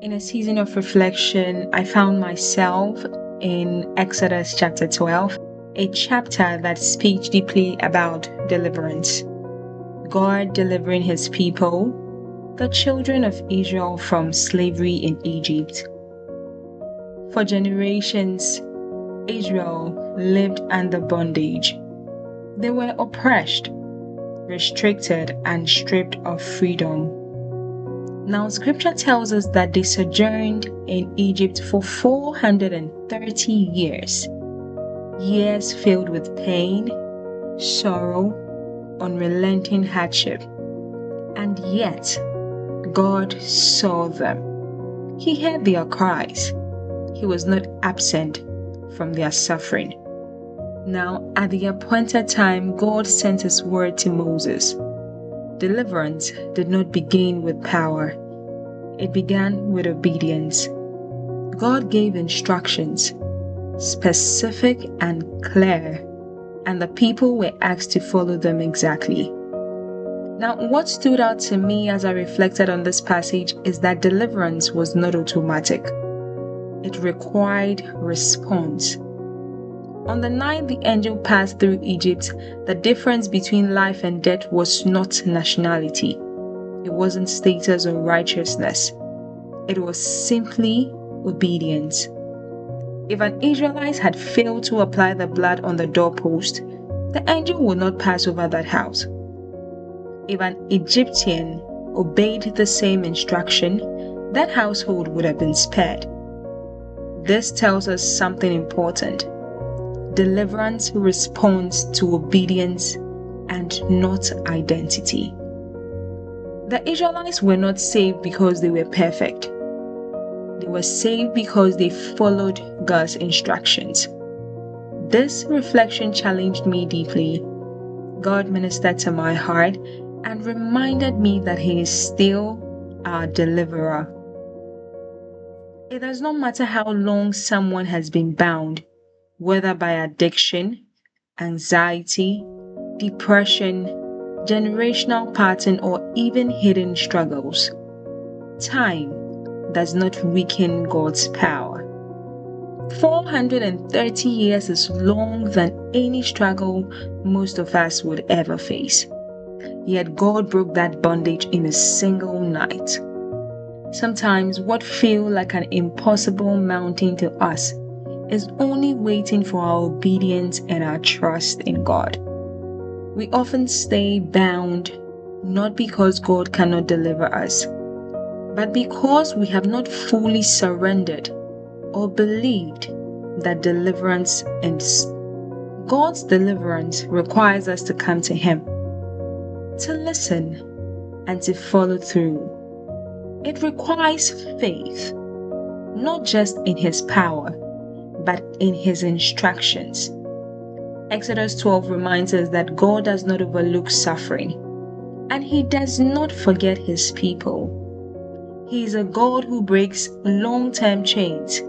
In a season of reflection, I found myself in Exodus chapter 12, a chapter that speaks deeply about deliverance. God delivering his people, the children of Israel, from slavery in Egypt. For generations, Israel lived under bondage. They were oppressed, restricted, and stripped of freedom. Now, scripture tells us that they sojourned in Egypt for 430 years. Years filled with pain, sorrow, unrelenting hardship. And yet, God saw them. He heard their cries. He was not absent from their suffering. Now, at the appointed time, God sent his word to Moses. Deliverance did not begin with power. It began with obedience. God gave instructions, specific and clear, and the people were asked to follow them exactly. Now, what stood out to me as I reflected on this passage is that deliverance was not automatic. It required response. On the night the angel passed through Egypt, the difference between life and death was not nationality. It wasn't status or righteousness. It was simply obedience. If an Israelite had failed to apply the blood on the doorpost, the angel would not pass over that house. If an Egyptian obeyed the same instruction, that household would have been spared. This tells us something important. Deliverance responds to obedience and not identity. The Israelites were not saved because they were perfect. They were saved because they followed God's instructions. This reflection challenged me deeply. God ministered to my heart and reminded me that he is still our deliverer. It does not matter how long someone has been bound, whether by addiction, anxiety, depression, generational pattern, or even hidden struggles. Time does not weaken God's power. 430 years is longer than any struggle most of us would ever face. Yet God broke that bondage in a single night. Sometimes what feels like an impossible mountain to us is only waiting for our obedience and our trust in God. We often stay bound not because God cannot deliver us, but because we have not fully surrendered or believed that deliverance ends. God's deliverance requires us to come to him, to listen, and to follow through. It requires faith, not just in his power, but in his instructions. Exodus 12 reminds us that God does not overlook suffering, and he does not forget his people. He is a God who breaks long-term chains.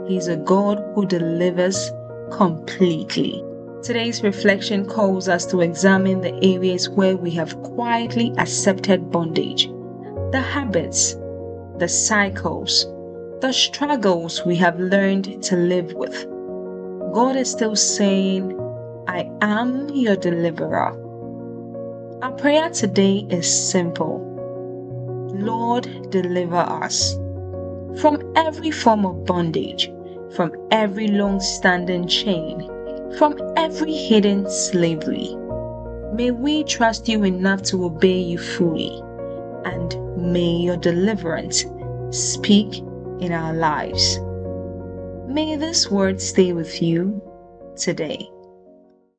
He is a God who delivers completely. Today's reflection calls us to examine the areas where we have quietly accepted bondage, the habits, the cycles, the struggles we have learned to live with. God is still saying, I am your deliverer. Our prayer today is simple. Lord, deliver us from every form of bondage, from every long-standing chain, from every hidden slavery. May we trust you enough to obey you fully, and may your deliverance speak in our lives. May this word stay with you today.